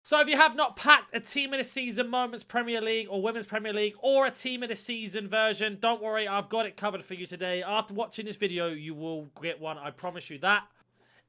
So if you have not packed a Team of the Season Moments Premier League or Women's Premier League or a Team of the Season version, don't worry, I've got it covered for you today. After watching this video, you will get one, I promise you that.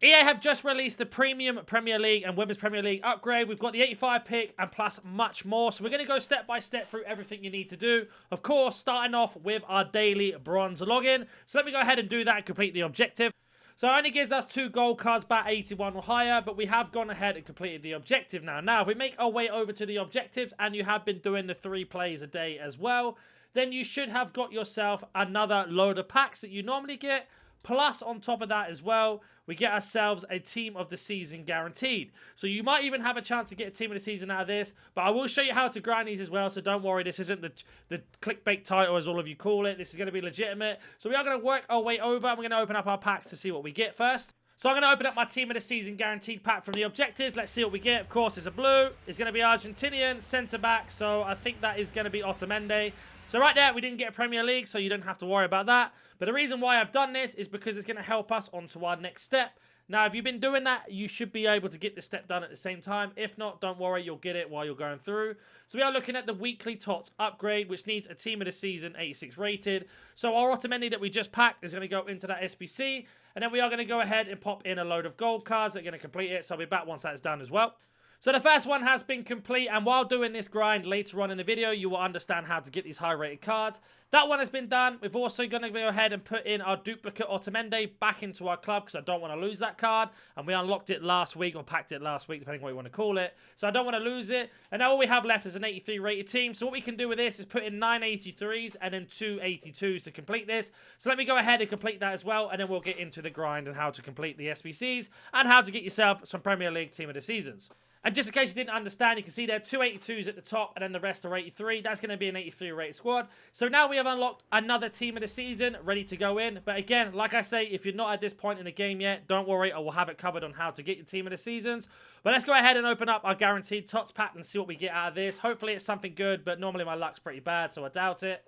EA have just released the Premium Premier League and Women's Premier League upgrade. We've got the 85 pick and plus much more. So we're going to go step by step through everything you need to do. Of course, starting off with our daily bronze login. So let me go ahead and do that and complete the objective. So it only gives us 2 gold cards, bat 81 or higher, but we have gone ahead and completed the objective now. Now, if we make our way over to the objectives and you have been doing the 3 plays a day as well, then you should have got yourself another load of packs that you normally get. Plus, on top of that as well, we get ourselves a Team of the Season guaranteed. So you might even have a chance to get a Team of the Season out of this. But I will show you how to grind these as well. So don't worry, this isn't the clickbait title as all of you call it. This is going to be legitimate. So we are going to work our way over. And we're going to open up our packs to see what we get first. So I'm going to open up my Team of the Season guaranteed pack from the objectives. Let's see what we get. Of course, it's a blue. It's going to be Argentinian, centre-back. So I think that is going to be Otamendi. So right there, we didn't get a Premier League, so you don't have to worry about that. But the reason why I've done this is because it's going to help us onto our next step. Now, if you've been doing that, you should be able to get this step done at the same time. If not, don't worry, you'll get it while you're going through. So we are looking at the weekly Tots upgrade, which needs a Team of the Season 86 rated. So our Otamendi that we just packed is going to go into that SBC. And then we are going to go ahead and pop in a load of gold cards that are going to complete it. So I'll be back once that's done as well. So the first one has been complete, and while doing this grind later on in the video, you will understand how to get these high-rated cards. That one has been done. We've also going to go ahead and put in our duplicate Otamendi back into our club because I don't want to lose that card. And we unlocked it last week, or packed it last week, depending on what you want to call it. So I don't want to lose it. And now all we have left is an 83 rated team. So what we can do with this is put in 9 83s and then 2 82s to complete this. So let me go ahead and complete that as well, and then we'll get into the grind and how to complete the SBCs and how to get yourself some Premier League Team of the Seasons. And just in case you didn't understand, you can see there are 2 82s at the top and then the rest are 83. That's going to be an 83 rated squad. So now we have unlocked another Team of the Season ready to go in. But again, like I say, if you're not at this point in the game yet, don't worry. I will have it covered on how to get your Team of the Seasons. But let's go ahead and open up our guaranteed Tots pack and see what we get out of this. Hopefully it's something good, but normally my luck's pretty bad, so I doubt it.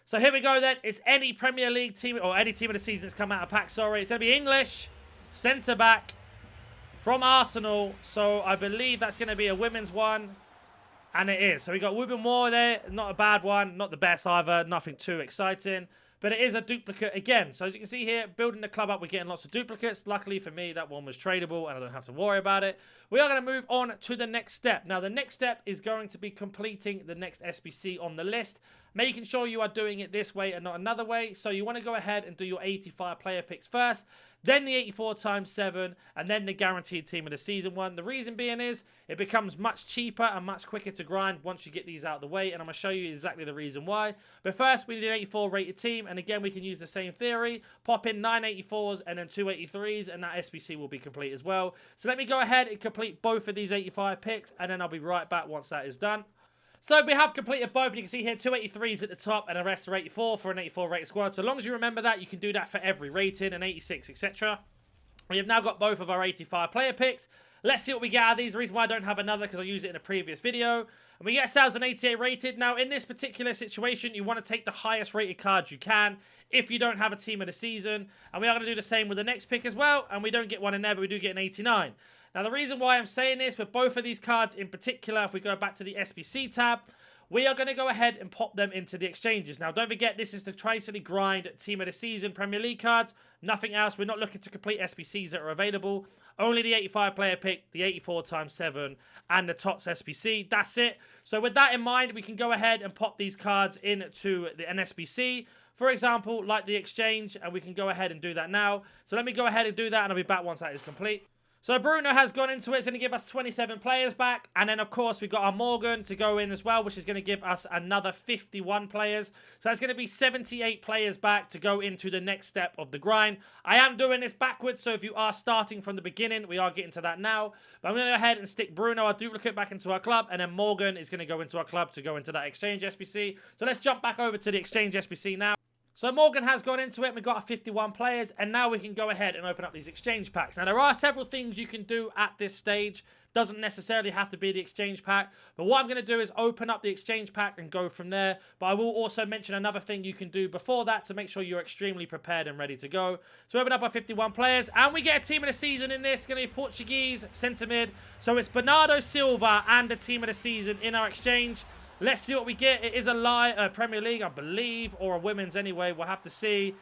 So here we go then. It's any Premier League team, or any Team of the Season that's come out of pack, sorry. It's going to be English, centre-back, from Arsenal, so I believe that's going to be a women's one, and it is. So we got Wubben Moore there, not a bad one, not the best either, nothing too exciting, but it is a duplicate again. So as you can see here, building the club up, we're getting lots of duplicates. Luckily for me, that one was tradable, and I don't have to worry about it. We are going to move on to the next step. Now, the next step is going to be completing the next SBC on the list, making sure you are doing it this way and not another way. So you want to go ahead and do your 85 player picks first, then the 84 times 7, and then the guaranteed Team of the Season one. The reason being is it becomes much cheaper and much quicker to grind once you get these out of the way, and I'm going to show you exactly the reason why. But first, we need an 84 rated team, and again, we can use the same theory. Pop in 9 84s and then 2 83s, and that SBC will be complete as well. So let me go ahead and complete both of these 85 picks, and then I'll be right back once that is done. So we have completed both, and you can see here 2 83s at the top and the rest are 84 for an 84 rated squad. So as long as you remember that, you can do that for every rating, an 86, etc. We have now got both of our 85 player picks. Let's see what we get out of these. The reason why I don't have another because I used it in a previous video. And we get ourselves an 88 rated. Now, in this particular situation, you want to take the highest rated cards you can if you don't have a Team of the Season. And we are going to do the same with the next pick as well. And we don't get one in there, but we do get an 89. Now, the reason why I'm saying this, with both of these cards in particular, if we go back to the SBC tab, we are going to go ahead and pop them into the exchanges. Now, don't forget, this is the Tri-City Grind Team of the Season Premier League cards. Nothing else. We're not looking to complete SBCs that are available. Only the 85 player pick, the 84 times 7, and the Tots SBC. That's it. So with that in mind, we can go ahead and pop these cards into an SBC. For example, like the exchange, and we can go ahead and do that now. So let me go ahead and do that, and I'll be back once that is complete. So Bruno has gone into it. It's going to give us 27 players back. And then, of course, we've got our Morgan to go in as well, which is going to give us another 51 players. So that's going to be 78 players back to go into the next step of the grind. I am doing this backwards, so if you are starting from the beginning, we are getting to that now. But I'm going to go ahead and stick Bruno, our duplicate, back into our club. And then Morgan is going to go into our club to go into that exchange SBC. So let's jump back over to the exchange SBC now. So Morgan has gone into it, and we've got our 51 players, and now we can go ahead and open up these exchange packs. Now, there are several things you can do at this stage. Doesn't necessarily have to be the exchange pack. But what I'm going to do is open up the exchange pack and go from there. But I will also mention another thing you can do before that to make sure you're extremely prepared and ready to go. So we open up our 51 players, and we get a team of the season in this. It's going to be Portuguese, centre mid. So it's Bernardo Silva and the team of the season in our exchange. Let's see what we get. It is a Premier League, I believe, or a women's anyway. We'll have to see.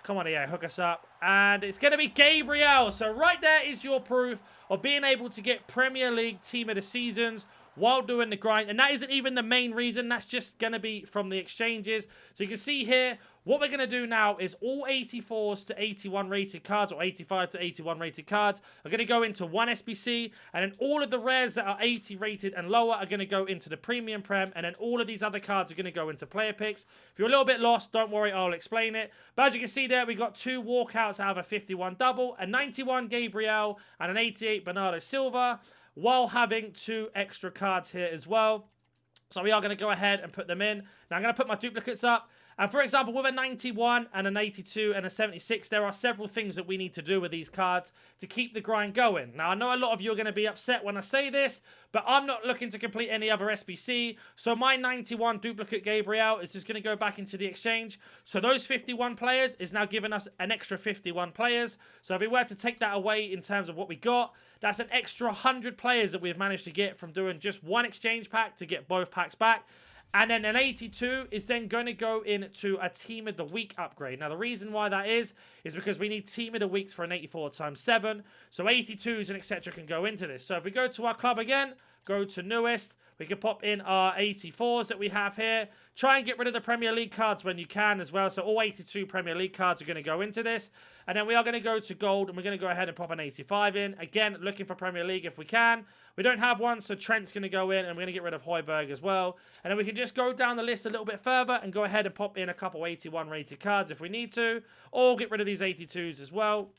Come on, EA, hook us up. And it's going to be Gabriel. So right there is your proof of being able to get Premier League Team of the Seasons while doing the grind. And that isn't even the main reason. That's just going to be from the exchanges. So you can see here, what we're going to do now is all 84s to 81 rated cards, or 85 to 81 rated cards, are going to go into one SBC. And then all of the rares that are 80 rated and lower are going to go into the Premium Prem. And then all of these other cards are going to go into player picks. If you're a little bit lost, don't worry, I'll explain it. But as you can see there, we got 2 walkouts out of a 51 double, a 91 Gabriel, and an 88 Bernardo Silva, while having 2 extra cards here as well. So we are going to go ahead and put them in. Now I'm going to put my duplicates up. And for example, with a 91 and an 82 and a 76, there are several things that we need to do with these cards to keep the grind going. Now, I know a lot of you are going to be upset when I say this, but I'm not looking to complete any other SBC. So my 91 duplicate Gabriel is just going to go back into the exchange. So those 51 players is now giving us an extra 51 players. So if we were to take that away in terms of what we got, that's an extra 100 players that we've managed to get from doing just one exchange pack to get both packs back. And then an 82 is then going to go into a Team of the Week upgrade. Now, the reason why that is because we need Team of the Weeks for an 84 times 7. So 82s and etc. can go into this. So if we go to our club again, go to newest, we can pop in our 84s that we have here. Try and get rid of the Premier League cards when you can as well. So all 82 Premier League cards are going to go into this. And then we are going to go to gold, and we're going to go ahead and pop an 85 in. Again, looking for Premier League if we can. We don't have one, so Trent's going to go in, and we're going to get rid of Højbjerg as well. And then we can just go down the list a little bit further and go ahead and pop in a couple 81 rated cards if we need to. Or get rid of these 82s as well.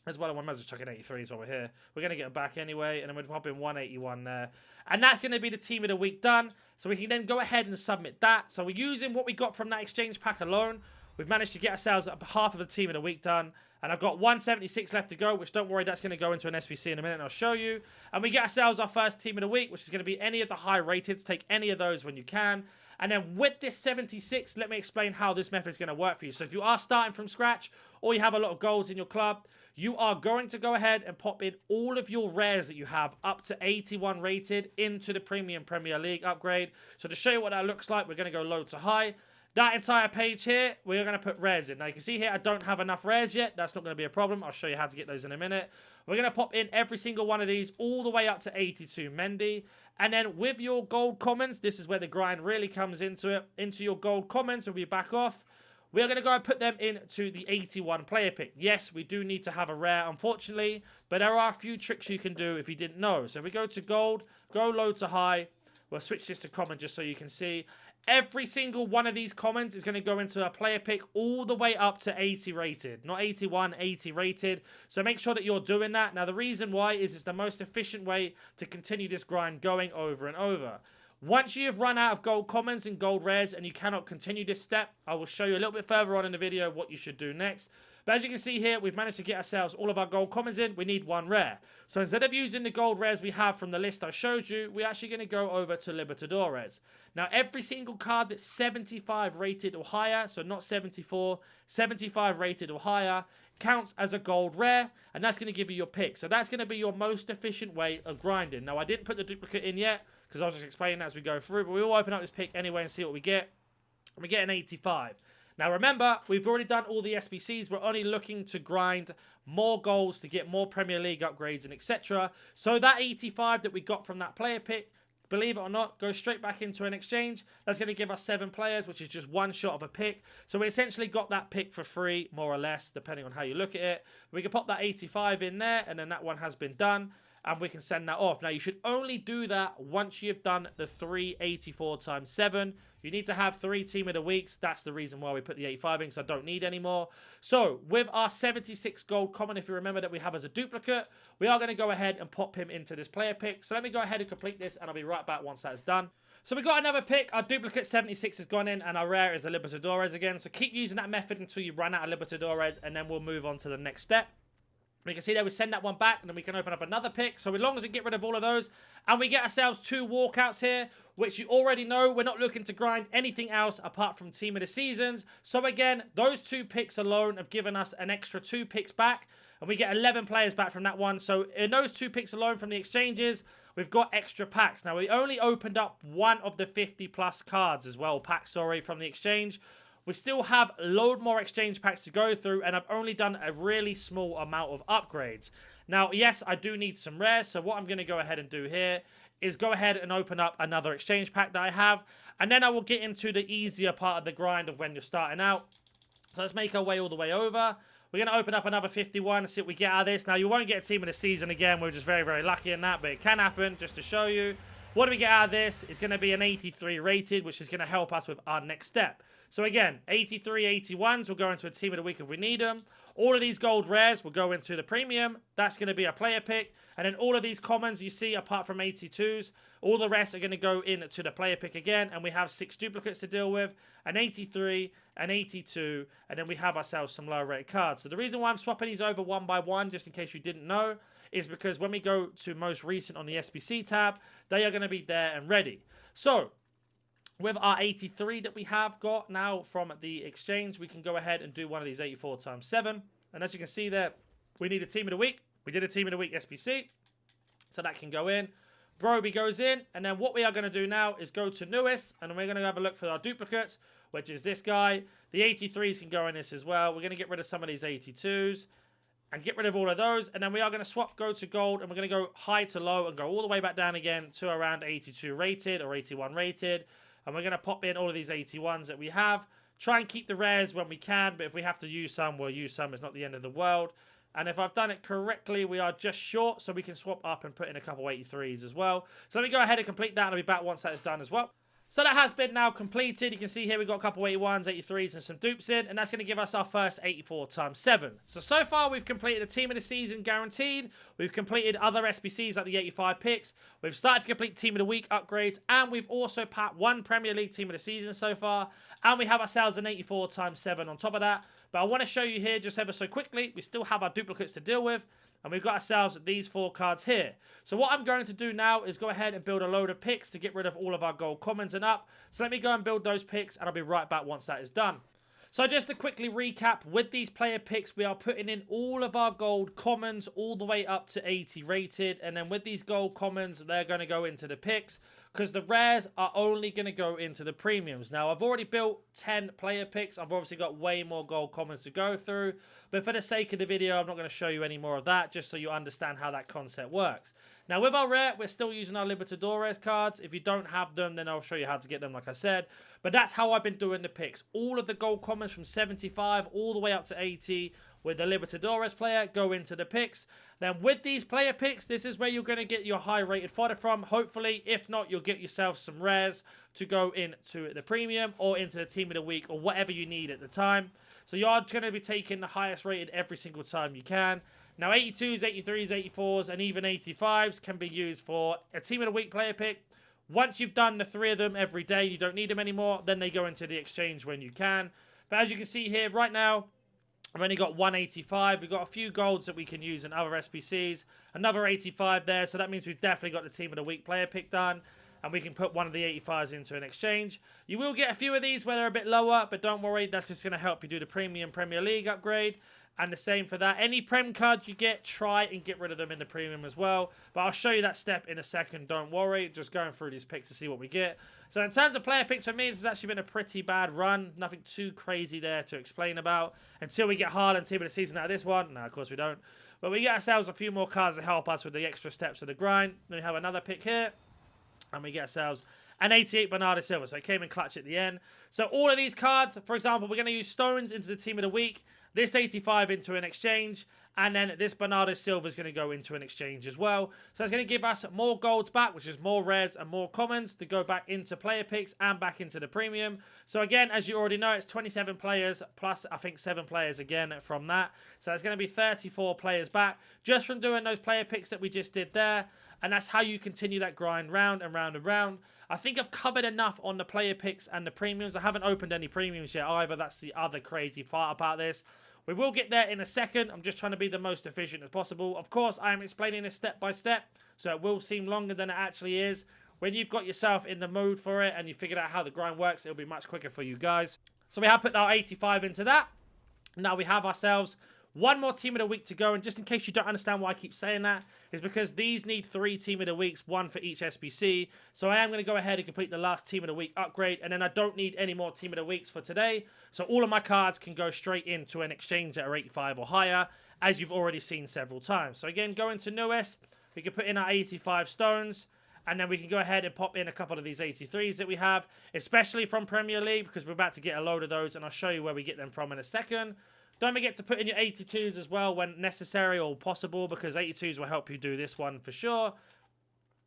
I might as well chuck in 83s while we're here. We're going to get them back anyway, and then we'll pop in 181 there. And that's going to be the Team of the Week done. So we can then go ahead and submit that. So we're using what we got from that exchange pack alone. We've managed to get ourselves half of the Team of the Week done. And I've got 176 left to go, which don't worry, that's going to go into an SBC in a minute, and I'll show you. And we get ourselves our first Team of the Week, which is going to be any of the high rated. Take any of those when you can. And then with this 76, let me explain how this method is going to work for you. So if you are starting from scratch, or you have a lot of golds in your club, you are going to go ahead and pop in all of your rares that you have up to 81 rated into the Premium Premier League upgrade. So to show you what that looks like, we're going to go low to high. That entire page here, we're going to put rares in. Now, you can see here, I don't have enough rares yet. That's not going to be a problem. I'll show you how to get those in a minute. We're going to pop in every single one of these all the way up to 82 Mendy. And then with your gold commons, this is where the grind really comes into it. Into your gold commons, we'll be back off. We are going to go and put them into the 81 player pick. Yes, we do need to have a rare, unfortunately. But there are a few tricks you can do if you didn't know. So if we go to gold, go low to high. We'll switch this to common just so you can see. Every single one of these commons is going to go into a player pick all the way up to 80 rated. Not 81, 80 rated. So make sure that you're doing that. Now, the reason why is it's the most efficient way to continue this grind going over and over. Once you've run out of gold commons and gold rares and you cannot continue this step, I will show you a little bit further on in the video what you should do next. But as you can see here, we've managed to get ourselves all of our gold commons in. We need one rare. So instead of using the gold rares we have from the list I showed you, we're actually going to go over to Libertadores. Now, every single card that's 75 rated or higher, so not 74, 75 rated or higher, counts as a gold rare, and that's going to give you your pick. So that's going to be your most efficient way of grinding. Now, I didn't put the duplicate in yet, because I'll just explain that as we go through, but we will open up this pick anyway and see what we get. We get an 85. Now remember, we've already done all the SBCs. We're only looking to grind more goals to get more Premier League upgrades and etc. So that 85 that we got from that player pick, believe it or not, goes straight back into an exchange. That's going to give us 7 players, which is just one shot of a pick. So we essentially got that pick for free, more or less, depending on how you look at it. We can pop that 85 in there, and then that one has been done. And we can send that off. Now, you should only do that once you've done the 384 times 7. You need to have 3 Team of the Weeks. That's the reason why we put the 85 in, because I don't need any more. So, with our 76 gold common, if you remember that we have as a duplicate, we are going to go ahead and pop him into this player pick. So, let me go ahead and complete this, and I'll be right back once that's done. So, we got another pick. Our duplicate 76 has gone in, and our rare is a Libertadores again. So, keep using that method until you run out of Libertadores, and then we'll move on to the next step. We can see there we send that one back, and then we can open up another pick. So as long as we get rid of all of those, and we get ourselves 2 walkouts here, which you already know, we're not looking to grind anything else apart from Team of the Seasons. So again, those 2 picks alone have given us an extra 2 picks back, and we get 11 players back from that one. So in those 2 picks alone from the exchanges, we've got extra packs. Now, we only opened up one of the 50+ cards as well, packs, sorry, from the exchange. We still have a load more exchange packs to go through, and I've only done a really small amount of upgrades. Now, yes, I do need some rares, so what I'm going to go ahead and do here is go ahead and open up another exchange pack that I have, and then I will get into the easier part of the grind of when you're starting out. So let's make our way all the way over. We're going to open up another 51 and see what we get out of this. Now, you won't get a Team of the Season again. We're just very, very lucky in that, but it can happen, just to show you. What do we get out of this? It's going to be an 83 rated, which is going to help us with our next step. So again, 83, 81s will go into a Team of the Week if we need them. All of these gold rares will go into the premium. That's going to be a player pick. And then all of these commons you see, apart from 82s, all the rest are going to go into the player pick again. And we have 6 duplicates to deal with, an 83, an 82, and then we have ourselves some lower rated cards. So the reason why I'm swapping these over one by one, just in case you didn't know, is because when we go to most recent on the SBC tab, they are going to be there and ready. So with our 83 that we have got now from the exchange, we can go ahead and do one of these 84 times 7. And as you can see there, we need a Team of the Week. We did a Team of the Week SBC, so that can go in. Broby goes in, and then what we are going to do now is go to newest, and we're going to have a look for our duplicates, which is this guy. The 83s can go in this as well. We're going to get rid of some of these 82s and get rid of all of those, and then we are going to swap, go to gold, and we're going to go high to low and go all the way back down again to around 82 rated or 81 rated. And we're going to pop in all of these 81s that we have. Try and keep the rares when we can, but if we have to use some, we'll use some. It's not the end of the world. And if I've done it correctly, we are just short, so we can swap up and put in a couple 83s as well. So let me go ahead and complete that, and I'll be back once that is done as well. So that has been now completed. You can see here we've got a couple 81s, 83s, and some dupes in, and that's going to give us our first 84 times 7. So far we've completed a Team of the Season guaranteed. We've completed other SBCs like the 85 picks. We've started to complete Team of the Week upgrades, and we've also packed 1 Premier League Team of the Season so far, and we have ourselves an 84 times 7 on top of that. But I want to show you here just ever so quickly, we still have our duplicates to deal with, and we've got ourselves these 4 cards here. So what I'm going to do now is go ahead and build a load of picks to get rid of all of our gold commons and up. So let me go and build those picks, and I'll be right back once that is done. So just to quickly recap, with these player picks, we are putting in all of our gold commons all the way up to 80 rated. And then with these gold commons, they're going to go into the picks, because the rares are only going to go into the premiums. Now, I've already built 10 player picks. I've obviously got way more gold commons to go through. But for the sake of the video, I'm not going to show you any more of that, just so you understand how that concept works. Now, with our rare, we're still using our Libertadores cards. If you don't have them, then I'll show you how to get them, like I said. But that's how I've been doing the picks. All of the gold commons from 75 all the way up to 80 with the Libertadores player go into the picks. Then with these player picks, this is where you're going to get your high-rated fodder from. Hopefully, if not, you'll get yourself some rares to go into the premium or into the Team of the Week or whatever you need at the time. So you are going to be taking the highest rated every single time you can. Now, 82s, 83s, 84s, and even 85s can be used for a Team of the Week player pick. Once you've done the 3 of them every day, you don't need them anymore. Then they go into the exchange when you can. But as you can see here, right now, I've only got 185. We've got a few golds that we can use in other SBCs. Another 85 there, so that means we've definitely got the Team of the Week player pick done. And we can put one of the 85s into an exchange. You will get a few of these where they're a bit lower, but don't worry, that's just going to help you do the premium Premier League upgrade. And the same for that. Any Prem cards you get, try and get rid of them in the premium as well. But I'll show you that step in a second, don't worry. Just going through these picks to see what we get. So in terms of player picks for me, this has actually been a pretty bad run. Nothing too crazy there to explain about. Until we get Haaland Team of the Season out of this one. No, of course we don't. But we get ourselves a few more cards to help us with the extra steps of the grind. Then we have another pick here. And we get ourselves an 88 Bernardo Silva. So it came in clutch at the end. So all of these cards, for example, we're going to use Stones into the Team of the Week. This 85 into an exchange. And then this Bernardo Silva is going to go into an exchange as well. So it's going to give us more golds back, which is more rares and more commons to go back into player picks and back into the premium. So again, as you already know, it's 27 players plus, I think, 7 players again from that. So it's going to be 34 players back just from doing those player picks that we just did there. And that's how you continue that grind round and round and round. I think I've covered enough on the player picks and the premiums. I haven't opened any premiums yet either. That's the other crazy part about this. We will get there in a second. I'm just trying to be the most efficient as possible. Of course, I am explaining this step by step, so it will seem longer than it actually is. When you've got yourself in the mood for it and you figured out how the grind works, it'll be much quicker for you guys. So we have put our 85 into that. Now we have ourselves one more team of the week to go, and just in case you don't understand why I keep saying that, is because these need 3 team of the weeks, 1 for each SBC. So I am going to go ahead and complete the last team of the week upgrade, and then I don't need any more team of the weeks for today. So all of my cards can go straight into an exchange that are 85 or higher, as you've already seen several times. So again, go into newest, we can put in our 85 stones, and then we can go ahead and pop in a couple of these 83s that we have, especially from Premier League, because we're about to get a load of those, and I'll show you where we get them from in a second. Don't forget to put in your 82s as well when necessary or possible, because 82s will help you do this one for sure.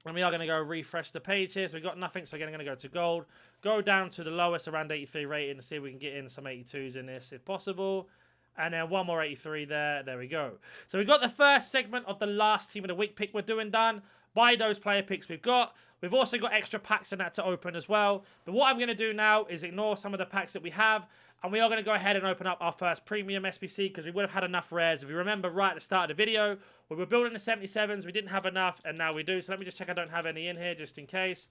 And we are going to go refresh the page here. So we've got nothing, so again, I'm going to go to gold. Go down to the lowest, around 83 rating, and see if we can get in some 82s in this if possible. And then one more 83 there. There we go. So we've got the first segment of the last team of the week pick we're doing done. By those player picks we've got. We've also got extra packs in that to open as well. But what I'm going to do now is ignore some of the packs that we have. And we are going to go ahead and open up our first premium SBC, because we would have had enough rares. If you remember right at the start of the video, we were building the 77s. We didn't have enough, and now we do. So let me just check I don't have any in here just in case.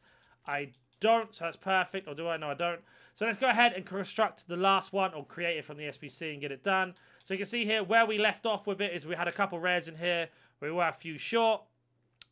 I don't, so that's perfect. Or do I? No, I don't. So let's go ahead and construct the last one, or create it from the SBC and get it done. So you can see here where we left off with it is we had a couple rares in here. We were a few short.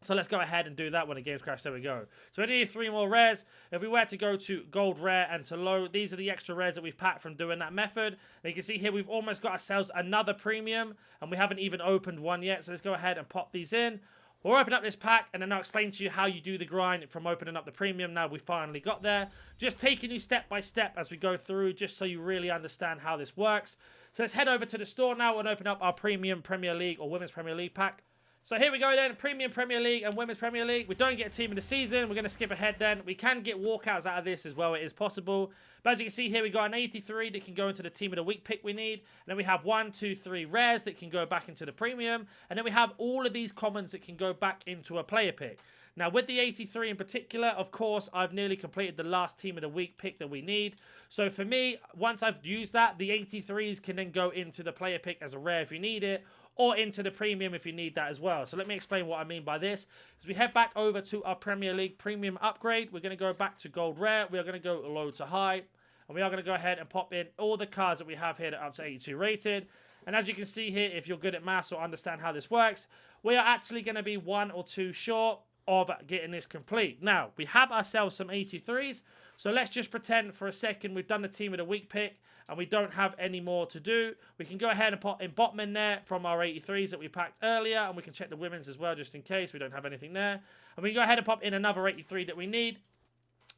So let's go ahead and do that when the game's crashed. There we go. So we need 3 more rares. If we were to go to gold rare and to low, these are the extra rares that we've packed from doing that method. And you can see here we've almost got ourselves another premium, and we haven't even opened one yet. So let's go ahead and pop these in. We'll open up this pack, and then I'll explain to you how you do the grind from opening up the premium. Now we finally got there. Just taking you step by step as we go through, just so you really understand how this works. So let's head over to the store now and open up our premium Premier League or Women's Premier League pack. So here we go then, Premium Premier League and Women's Premier League. We don't get a team of the season. We're going to skip ahead then. We can get walkouts out of this as well. It is possible. But as you can see here, we got an 83 that can go into the team of the week pick we need. And then we have 1, 2, 3 rares that can go back into the premium. And then we have all of these commons that can go back into a player pick. Now, with the 83 in particular, of course, I've nearly completed the last team of the week pick that we need. So for me, once I've used that, the 83s can then go into the player pick as a rare if you need it, or into the premium if you need that as well. So let me explain what I mean by this. As we head back over to our Premier League premium upgrade, we're going to go back to gold rare. We are going to go low to high. And we are going to go ahead and pop in all the cards that we have here that are up to 82 rated. And as you can see here, if you're good at maths or understand how this works, we are actually going to be 1 or 2 short of getting this complete. Now, we have ourselves some 83s, so let's just pretend for a second we've done the team of the week pick and we don't have any more to do. We can go ahead and put in Botman there from our 83s that we packed earlier, and we can check the women's as well just in case we don't have anything there. And we can go ahead and pop in another 83 that we need.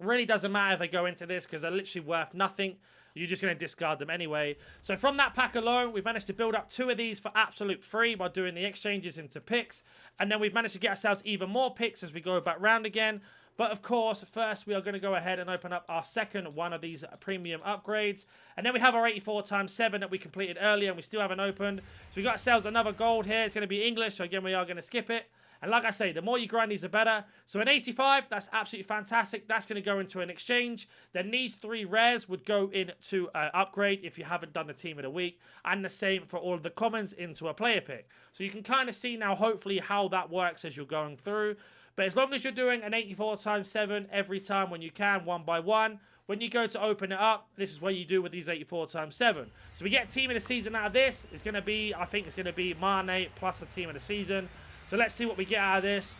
Really doesn't matter if they go into this because they're literally worth nothing. You're just going to discard them anyway. So from that pack alone, we've managed to build up 2 of these for absolute free by doing the exchanges into picks. And then we've managed to get ourselves even more picks as we go back round again. But of course, first we are going to go ahead and open up our second one of these premium upgrades. And then we have our 84 times 7 that we completed earlier and we still haven't opened. So we got ourselves another gold here. It's going to be English. So again, we are going to skip it. And like I say, the more you grind these, the better. So an 85, that's absolutely fantastic. That's going to go into an exchange. Then these 3 rares would go into an upgrade if you haven't done the team of the week. And the same for all of the commons into a player pick. So you can kind of see now, hopefully, how that works as you're going through. But as long as you're doing an 84 times 7 every time when you can, 1 by 1, when you go to open it up, this is what you do with these 84 times 7. So we get team of the season out of this. It's going to be, I think it's going to be Mane plus the team of the season. So let's see what we get out of this.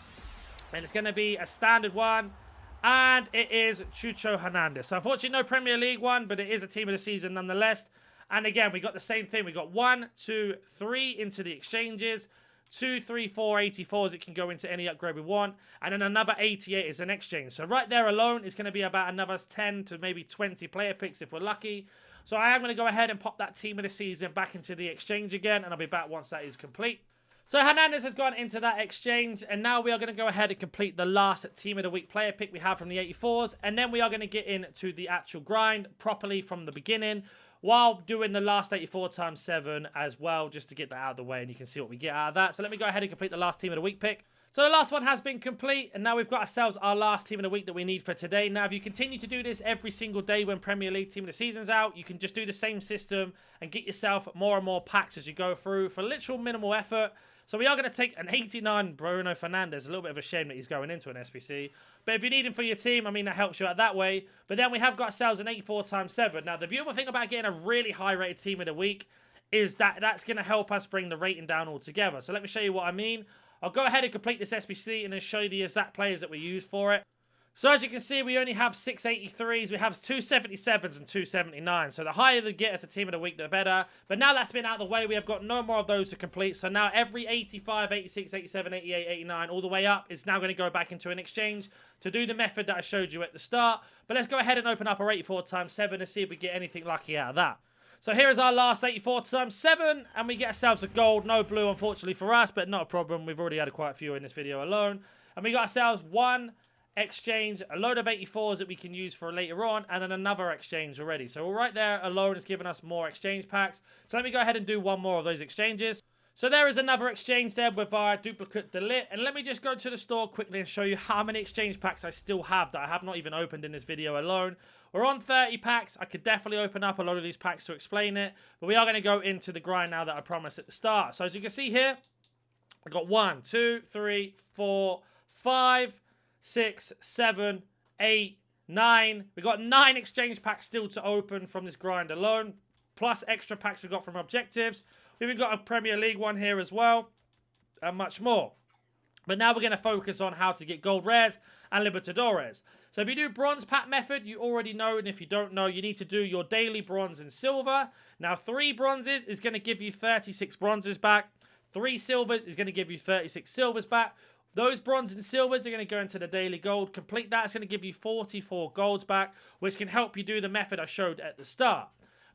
And it's going to be a standard one. And it is Chucho Hernandez. So unfortunately no Premier League one, but it is a team of the season nonetheless. And again, we got the same thing. We got 1, 2, 3 into the exchanges. 2, 3, 4 84s. It can go into any upgrade we want. And then another 88 is an exchange. So right there alone is going to be about another 10 to maybe 20 player picks if we're lucky. So I am going to go ahead and pop that team of the season back into the exchange again. And I'll be back once that is complete. So Hernandez has gone into that exchange, and now we are going to go ahead and complete the last team of the week player pick we have from the 84s, and then we are going to get into the actual grind properly from the beginning, while doing the last 84 times 7 as well, just to get that out of the way, and you can see what we get out of that. So let me go ahead and complete the last team of the week pick. So the last one has been complete, and now we've got ourselves our last team of the week that we need for today. Now, if you continue to do this every single day when Premier League team of the season's out, you can just do the same system and get yourself more and more packs as you go through for literal minimal effort. So we are going to take an 89 Bruno Fernandes. A little bit of a shame that he's going into an SBC. But if you need him for your team, I mean, that helps you out that way. But then we have got ourselves an 84 times 7. Now, the beautiful thing about getting a really high-rated team of the week is that that's going to help us bring the rating down altogether. So let me show you what I mean. I'll go ahead and complete this SBC and then show you the exact players that we use for it. So as you can see, we only have 683s, we have 277s and 279. So the higher they get as a team of the week, the better. But now that's been out of the way, we have got no more of those to complete. So now every 85, 86, 87, 88, 89, all the way up is now going to go back into an exchange to do the method that I showed you at the start. But let's go ahead and open up our 84 times 7 and see if we get anything lucky out of that. So here is our last 84 times 7, and we get ourselves a gold. No blue, unfortunately, for us, but not a problem. We've already had quite a few in this video alone. And we got ourselves one exchange, a load of 84s that we can use for later on, and then another exchange already. So right there alone is giving us more exchange packs. So let me go ahead and do one more of those exchanges. So there is another exchange there with our duplicate delete. And let me just go to the store quickly and show you how many exchange packs I still have that I have not even opened in this video alone. We're on 30 packs. I could definitely open up a lot of these packs to explain it. But we are going to go into the grind now that I promised at the start. So as you can see here, I got 1, 2, 3, 4, 5, 6, 7, 8, 9. We got 9 exchange packs still to open from this grind alone. Plus extra packs we got from objectives. We've got a Premier League one here as well. And much more. But now we're going to focus on how to get gold rares and Libertadores. So if you do bronze pack method, you already know. And if you don't know, you need to do your daily bronze and silver. Now 3 bronzes is going to give you 36 bronzes back. 3 silvers is going to give you 36 silvers back. Those bronze and silvers are going to go into the daily gold. Complete that, it's going to give you 44 golds back, which can help you do the method I showed at the start.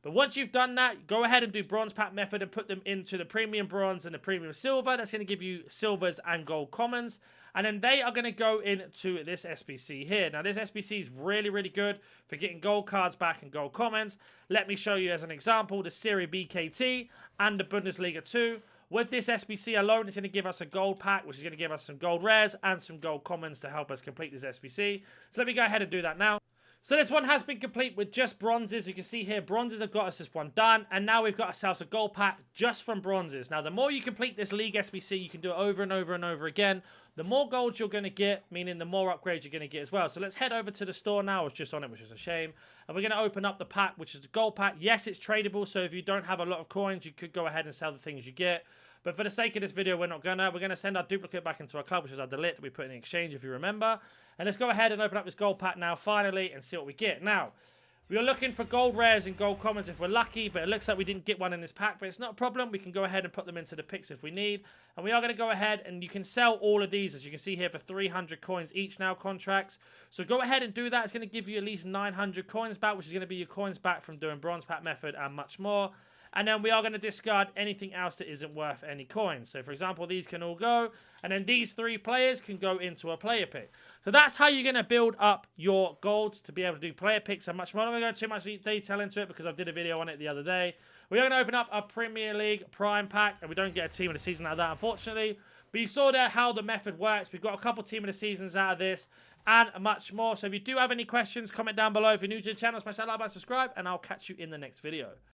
But once you've done that, go ahead and do bronze pack method and put them into the premium bronze and the premium silver. That's going to give you silvers and gold commons. And then they are going to go into this SBC here. Now, this SBC is really, really good for getting gold cards back and gold commons. Let me show you as an example the Serie B KT and the Bundesliga 2. With this SBC alone, it's going to give us a gold pack, which is going to give us some gold rares and some gold commons to help us complete this SBC. So let me go ahead and do that now. So this one has been complete with just bronzes. You can see here, bronzes have got us this one done. And now we've got ourselves a gold pack just from bronzes. Now, the more you complete this league SBC, you can do it over and over and over again. The more golds you're going to get, meaning the more upgrades you're going to get as well. So let's head over to the store now. I was just on it, which is a shame. And we're going to open up the pack, which is the gold pack. Yes, it's tradable. So if you don't have a lot of coins, you could go ahead and sell the things you get. But for the sake of this video, we're going to send our duplicate back into our club, which is our delete that we put in the exchange, if you remember. And let's go ahead and open up this gold pack now, finally, and see what we get. Now, we are looking for gold rares and gold commons if we're lucky, but it looks like we didn't get one in this pack, but it's not a problem. We can go ahead and put them into the picks if we need. And we are going to go ahead, and you can sell all of these, as you can see here, for 300 coins each now, contracts. So go ahead and do that. It's going to give you at least 900 coins back, which is going to be your coins back from doing bronze pack method and much more. And then we are going to discard anything else that isn't worth any coins. So, for example, these can all go. And then these 3 players can go into a player pick. So that's how you're going to build up your golds to be able to do player picks and much more. I'm not going to go too much detail into it because I did a video on it the other day. We're going to open up our Premier League Prime Pack. And we don't get a team of the season out of that, unfortunately. But you saw there how the method works. We've got a couple team of the seasons out of this and much more. So if you do have any questions, comment down below. If you're new to the channel, smash that like button, subscribe. And I'll catch you in the next video.